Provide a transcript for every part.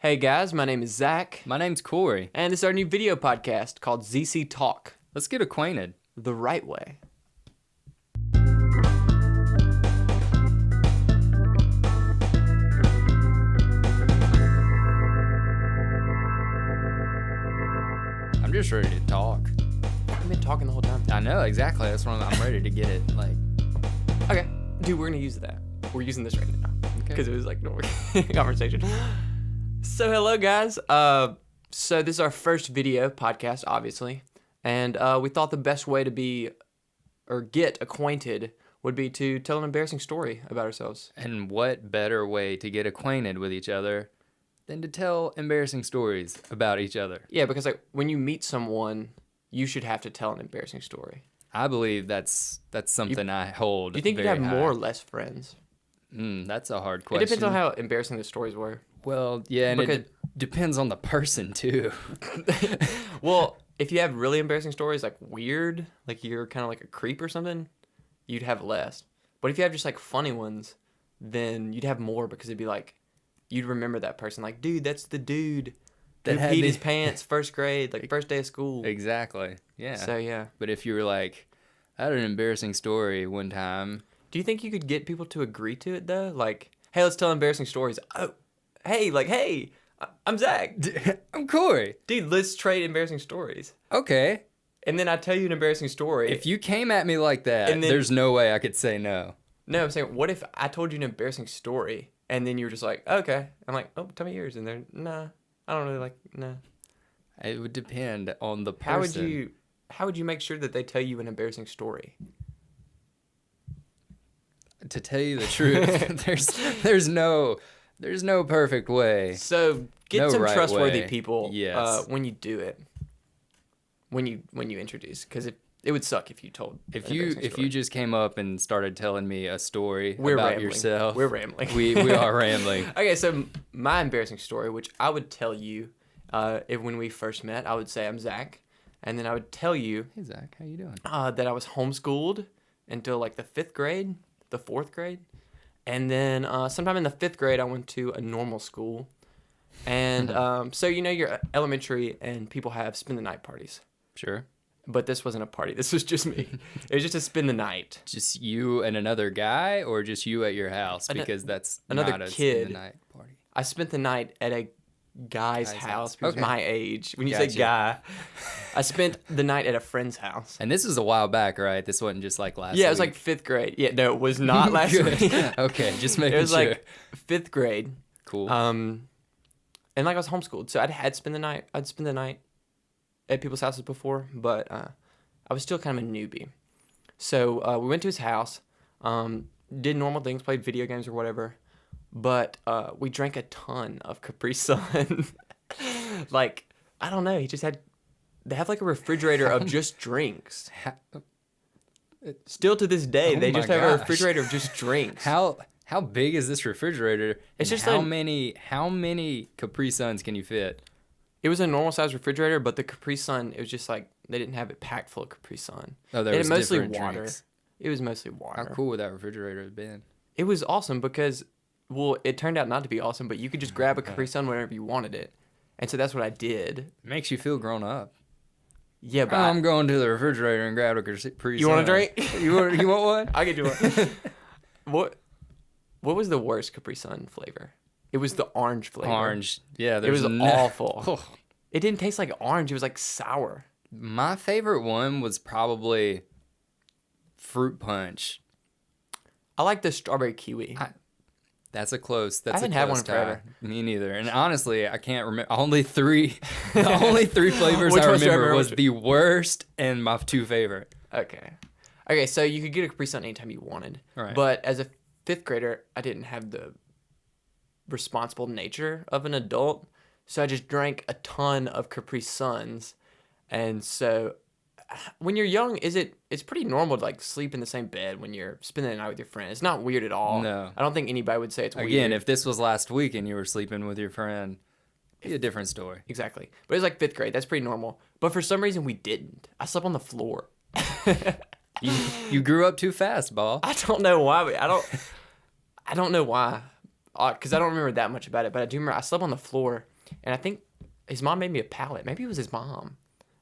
Hey guys, my name is Zach, My name's Corey. and this is our new video podcast called ZCtalk, Let's get acquainted. the right way. I'm just ready to talk. I've been talking the whole time. I know, exactly. That's when I'm ready to get it. Okay, dude, we're gonna use that. We're using this right now because it was like normal conversation. So hello guys. So this is our first video podcast, obviously, and we thought the best way to be or get acquainted would be to tell an embarrassing story about ourselves. And what better way to get acquainted with each other than to tell embarrassing stories about each other? Yeah, because like when you meet someone, you should have to tell an embarrassing story. I believe that's something I hold. Do you think you'd very have high. more or less friends? That's a hard question. It depends on how embarrassing the stories were. Well, yeah, and Because- it depends on the person too. Well, if you have really embarrassing stories, like weird, like you're kind of like a creep or something, you'd have less. But if you have just like funny ones, then you'd have more because it'd be like, you'd remember that person. Like, dude, that's the dude That who had peed me- his pants first grade, like first day of school. Exactly. Yeah. So, yeah. But if you were like, I had an embarrassing story one time. Do you think you could get people to agree to it, though? Like, hey, let's tell embarrassing stories. Oh, hey, I'm Zach. I'm Corey. Dude, let's trade embarrassing stories. Okay. And then I tell you an embarrassing story. If you came at me like that, And then- there's no way I could say no. No, I'm saying, what if I told you an embarrassing story and then you were just like, okay. I'm like, oh, tell me yours. And they're, nah, I don't really like, nah. It would depend on the person. How would you make sure that they tell you an embarrassing story? To tell you the truth, there's no perfect way. So get No some right trustworthy way. people Yes. when you do it. When you introduce, because it would suck if you told. If an embarrassing you story. just came up and started telling me a story We're about rambling. yourself, We're rambling. we are rambling. Okay, so my embarrassing story, which I would tell you, if when we first met, I would say I'm Zach, and then I would tell you Hey Zach, how you doing? that I was homeschooled until like the 5th grade, the 4th grade. And then sometime in the 5th grade, I went to a normal school. And so, you're elementary and people have spend the night parties. Sure. But this wasn't a party. This was just me. It was just to spend the night. Just you and another guy, or just you at your house? Because that's another not a kid. spend the night party. I spent the night at a guy's house who was Okay. my age. When you Gotcha. say guy, I spent the night at a friend's house. And this was a while back, right? This wasn't just like last. Yeah, it was week. like 5th grade. Yeah, no, it was not last Good. week. Okay, just making It was sure. like 5th grade. Cool. And like I was homeschooled, so I'd spend the night at people's houses before, but I was still kind of a newbie. So we went to his house, did normal things, played video games or whatever, but we drank a ton of Capri Sun. Like, I don't know, they have like a refrigerator of just drinks. Still to this day, Oh they my just have a gosh. refrigerator of just drinks. How big is this refrigerator? It's And just how like- how many Capri Suns can you fit? It was a normal size refrigerator, but the Capri Sun, it was just like, they didn't have it packed full of Capri Sun. Oh, there It was had mostly different water. drinks. It was mostly water. How cool would that refrigerator have been? It was awesome because, well, it turned out not to be awesome, but you could just grab a Capri Sun whenever you wanted it. And so that's what I did. It makes you feel grown up. Yeah, but I'm going to the refrigerator and grab a Capri You want a Sun. drink? You want one? I could do it. What was the worst Capri Sun flavor? It was the orange flavor. Orange. Yeah, It was there's awful. Oh. It didn't taste like orange. It was like sour. My favorite one was probably fruit punch. I like the strawberry kiwi. That's a close. That's haven't a had close one tie. forever. Me neither. And honestly, I can't remember. Only three. The only three flavors Which I ones do I remember remember? was the worst and my two favorite. Okay, so you could get a Capri Sun anytime you wanted. Right. But as a 5th grader, I didn't have the responsible nature of an adult. So I just drank a ton of Capri Suns. And so when you're young, it's pretty normal to like sleep in the same bed when you're spending the night with your friend. It's not weird at all. No. I don't think anybody would say it's weird. Again, if this was last week and you were sleeping with your friend, it'd be a different story. Exactly. But it's like 5th grade. That's pretty normal. But for some reason, we didn't. I slept on the floor. You grew up too fast, ball. I don't know why. I don't know why. because I don't remember that much about it, but I do remember I slept on the floor, and I think his mom made me a pallet. Maybe it was his mom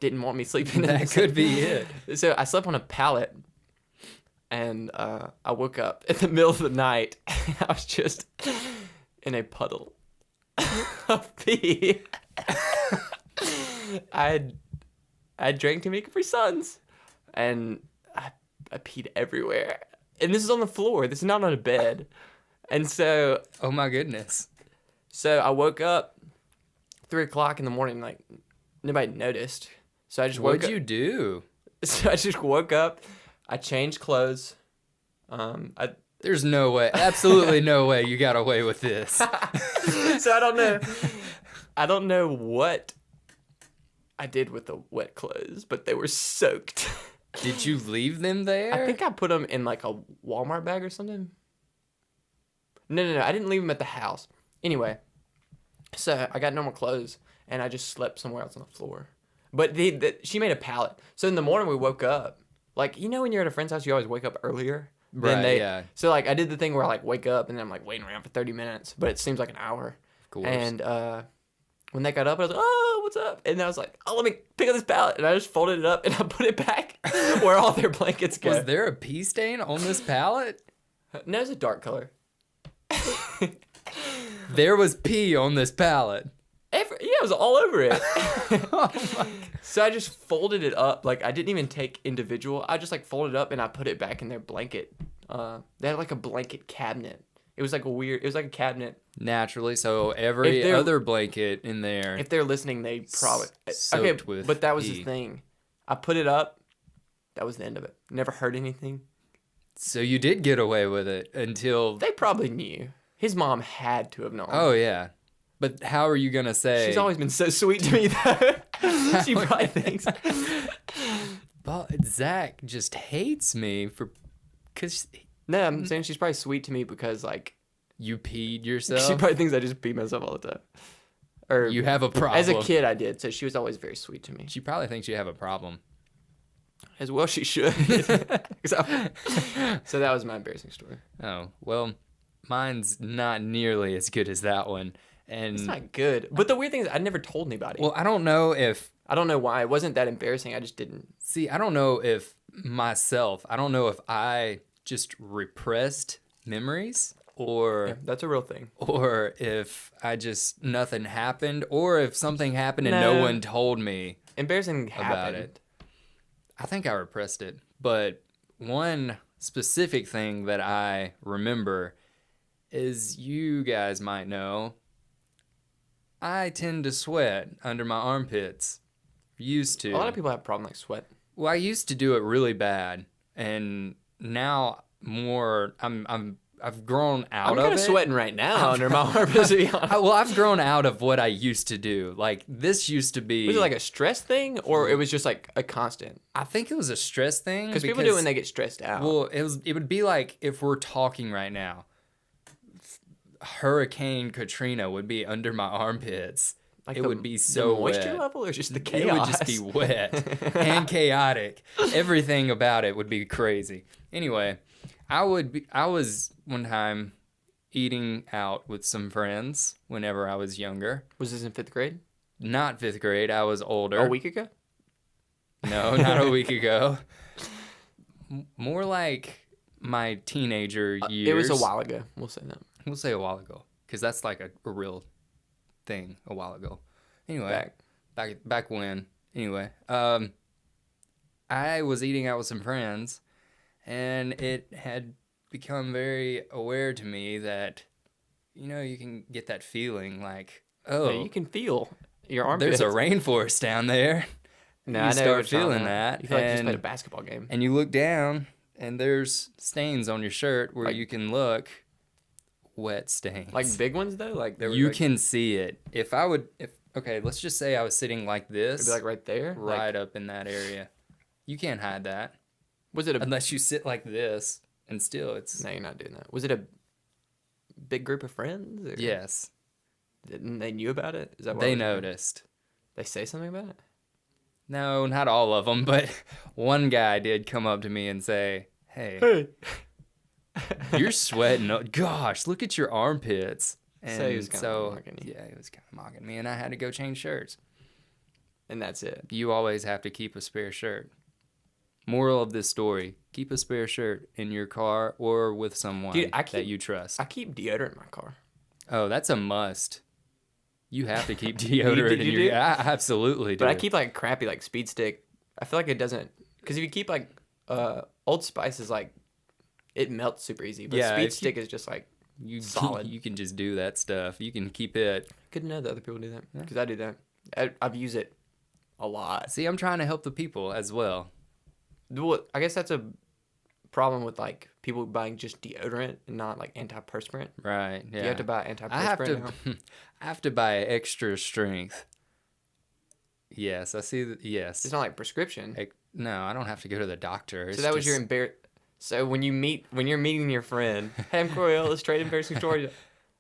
didn't want me sleeping in That could be it. So I slept on a pallet, and I woke up in the middle of the night, and I was just in a puddle of pee. I drank too many Capri Suns, and I peed everywhere. And this is on the floor. This is not on a bed. And so... Oh, my goodness. So I woke up 3 o'clock in the morning, like, nobody noticed. So I just woke up. What'd you do? So I just woke up. I changed clothes. There's no way, absolutely no way you got away with this. So I don't know. I don't know what I did with the wet clothes, but they were soaked. Did you leave them there? I think I put them in like a Walmart bag or something. No. I didn't leave them at the house. Anyway, so I got normal clothes, and I just slept somewhere else on the floor. But she made a pallet. So in the morning we woke up. Like, you know when you're at a friend's house, you always wake up earlier? Right, yeah. So, like, I did the thing where I, like, wake up, and then I'm, like, waiting around for 30 minutes. But it seems like an hour. Of course. And when they got up, I was like, oh, what's up? And I was like, oh, let me pick up this pallet. And I just folded it up, and I put it back where all their blankets go. Was there a pee stain on this pallet? No, it's a dark color. There was pee on this pallet. Yeah, it was all over it. Oh my. So I just folded it up. Like, I didn't even take individual. I just, like, folded it up, and I put it back in their blanket. They had, like, a blanket cabinet. It was, like, it was, like, a cabinet. Naturally, so every other blanket in there. If they're listening, they probably... Soaked with but that was pee. the thing. I put it up. That was the end of it. Never heard anything. So you did get away with it until... They probably knew. His mom had to have known. Oh, yeah. But how are you going to say... She's always been so sweet to me, though. She probably thinks... But Zach just hates me for... Because... No, I'm saying she's probably sweet to me because, like... You peed yourself? She probably thinks I just pee myself all the time. Or you have a problem. As a kid, I did, so she was always very sweet to me. She probably thinks you have a problem. As well she should. So that was my embarrassing story. Oh, well, mine's not nearly as good as that one. And It's not good. But the weird thing is I never told anybody. well, I don't know if... I don't know why. It wasn't that embarrassing. I just didn't. See, I don't know if I don't know if I just repressed memories or... Yeah, that's a real thing. Or if nothing happened, or if something happened and no one told me Embarrassing about happened. it. I think I repressed it. But one specific thing that I remember is, you guys might know, I tend to sweat under my armpits. Used to. A lot of people have a problem like sweat. Well, I used to do it really bad, and now I've grown out I'm of kind it. of sweating right now under my armpits, to be honest. Well, I've grown out of what I used to do. Like, this used to be... Was it like a stress thing, or it was just like a constant? I think it was a stress thing. Because people do it when they get stressed out. Well, it would be like if we're talking right now. Hurricane Katrina would be under my armpits. Like it would be so the moisture wet. level, or just the chaos? It would just be wet and chaotic. Everything about it would be crazy. Anyway, I was one time eating out with some friends whenever I was younger. Was this in 5th grade? Not 5th grade. I was older. A week ago? No, not a week ago. More like my teenager years. It was a while ago. We'll say that. We'll say a while ago, because that's like a real thing. A while ago. Anyway, back when. Anyway, I was eating out with some friends, and it had become very aware to me that, you can get that feeling like, oh, yeah, you can feel your armpits. there's a rainforest down there. No, You I know start what you're feeling talking about. that, You feel like you just and- played a basketball game. And you look down, and there's stains on your shirt where Like- you can look. Wet stains. Like big ones though, like they were. You like, can see it. Okay, let's just say I was sitting like this, it'd be like right there, right up in that area. You can't hide that Was it a? unless you sit like this, and still it's... No, you're not doing that. Was it a big group of friends? Or Yes, Didn't they knew about it? Is that why they it was- noticed. They say something about it? No, not all of them, but one guy did come up to me and say, hey, You're sweating. Gosh, look at your armpits. And So he was kinda mocking you. yeah, he was kind of mocking me, and I had to go change shirts. And that's it. You always have to keep a spare shirt. Moral of this story: keep a spare shirt in your car or with someone Dude, that you trust. I keep deodorant in my car. Oh, that's a must. You have to keep deodorant in you your. do? I absolutely do. But I keep like crappy like Speed Stick. I feel like it doesn't, because if you keep like Old Spice is like, it melts super easy. But Yeah, Speed Stick is just like solid. You can just do that stuff. You can keep it. Good to know that other people do that, because I do that. I've used it a lot. See, I'm trying to help the people as well. Well, I guess that's a problem with like people buying just deodorant and not like antiperspirant. Right. Yeah. You have to buy antiperspirant. I have to. now? I have to buy extra strength. Yes, I see that. Yes. It's not like prescription. No, I don't have to go to the doctor. So that was your So when you're meeting your friend, hey, I'm Coriel, let's trade embarrassing stories.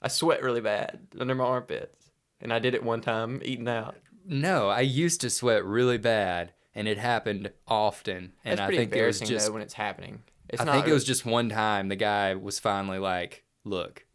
I sweat really bad under my armpits, and I did it one time eating out. No, I used to sweat really bad, and it happened often. And That's I pretty think it was embarrassing just. though when it's happening. It's I not think it really- was just one time the guy was finally like, "Look,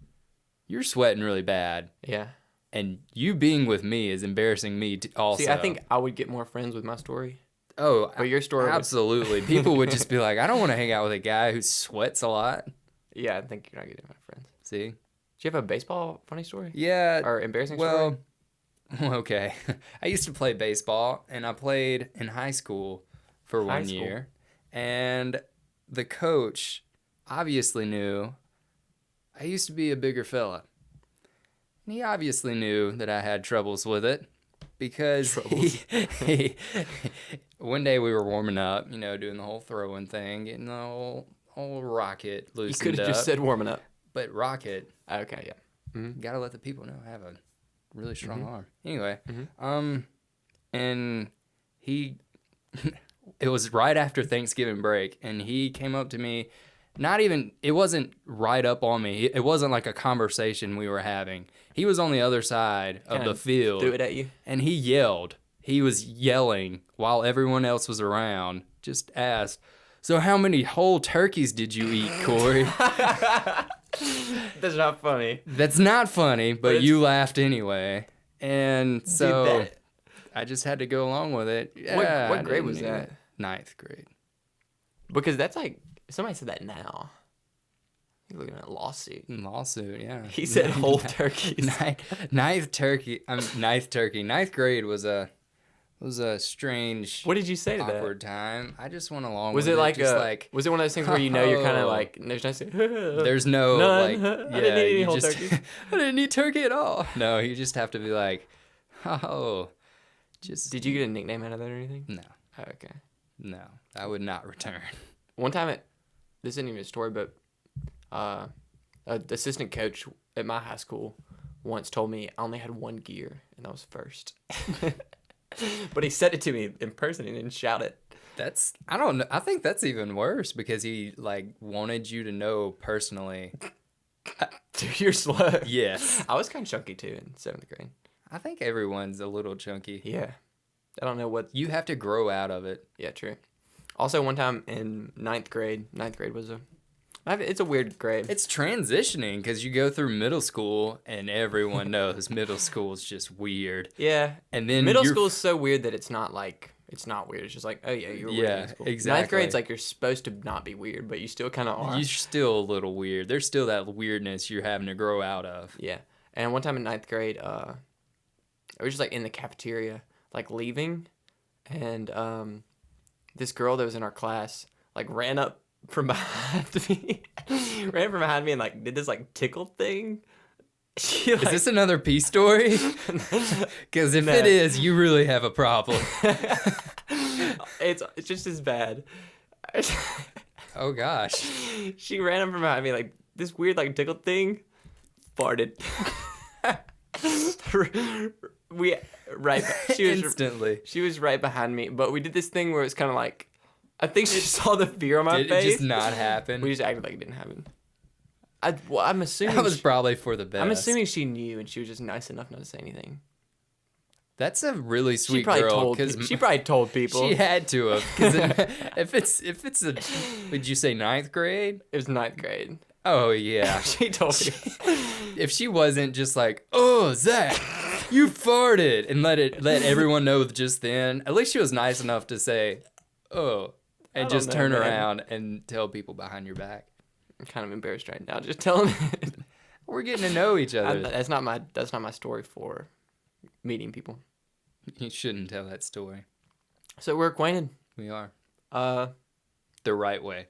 you're sweating really bad, Yeah. and you being with me is embarrassing me also." See, I think I would get more friends with my story. Oh, But your story would- absolutely. People would just be like, "I don't want to hang out with a guy who sweats a lot." Yeah, I think you're not getting my friends. See? Do you have a baseball funny story? Yeah. Or embarrassing Well, story? okay. I used to play baseball, and I played in high school for High one school? year. And the coach obviously knew I used to be a bigger fella. And he obviously knew that I had troubles with it because one day we were warming up, doing the whole throwing thing, getting the whole rocket You loosened could have up. just said warming up. But rocket, Okay, yeah. gotta let the people know I have a really strong arm. Anyway, Mhm. and he, it was right after Thanksgiving break, and he came up to me. It wasn't right up on me. It wasn't like a conversation we were having. He was on the other side of Kinda the field, Threw it at you. and he yelled. He was yelling while everyone else was around. Just asked, "So how many whole turkeys did you eat, Corey?" That's not funny. That's not funny, but it's- you laughed anyway. And so that- I just had to go along with it. Yeah, what I grade didn't was even- that? 9th grade. Because that's like, if somebody said that now, you're looking at a lawsuit. Lawsuit, yeah. He said whole turkeys. Ninth turkey. 9th grade was a strange, What did you say to awkward time. I just went along Was with it like just was it one of those things where you're kind of Oh. like, there's nothing. there's no None. like I didn't eat any you whole just- turkeys. I didn't eat turkey at all. No, you just have to be like, oh, just Did you get a nickname out of that or anything? no, Oh, okay. no, I would not return. One time this isn't even a story, but an assistant coach at my high school once told me I only had one gear, and that was first. But he said it to me in person and didn't shout it. I don't know. I think that's even worse because he like wanted you to know personally. Dude, you're slow. Yes. I was kind of chunky too in 7th grade. I think everyone's a little chunky. Yeah. I don't know what. You have to grow out of it. Yeah, true. Also, one time in 9th grade was it's a weird grade. It's transitioning because you go through middle school and everyone knows middle school is just weird. Yeah. And then Middle you're- school is so weird that it's not weird. It's just like, oh yeah, you're weird Yeah, in school. exactly. 9th grade's like you're supposed to not be weird, but you still kind of are. You're still a little weird. There's still that weirdness you're having to grow out of. Yeah. And one time in 9th grade, I was just like in the cafeteria, like leaving, and this girl that was in our class like ran up from behind me, and like did this like tickle thing. She, Is this another peace story? Because if it is, you really have a problem. it's just as bad. Oh gosh. She ran up from behind me like this weird like tickle thing, farted. She was Instantly. She was right behind me, but we did this thing where it's kind of like, I think she saw the fear on my Did face. it just not happen? We just acted like it didn't happen. I'm assuming. That was probably for the best. I'm assuming she knew, and she was just nice enough not to say anything. That's a really She sweet probably girl. told. Because She probably told people. she had to have. Because if it's a, would you say ninth grade? It was ninth grade. Oh yeah. She told me. If she wasn't just like, oh Zach, you farted, and let everyone know just then. At least she was nice enough to say, oh, and I just don't know, turn man. around and tell people behind your back. I'm kind of embarrassed right now. Just telling. We're getting to know each other. That's not my story for meeting people. You shouldn't tell that story. So we're acquainted. We are Uh, the right way.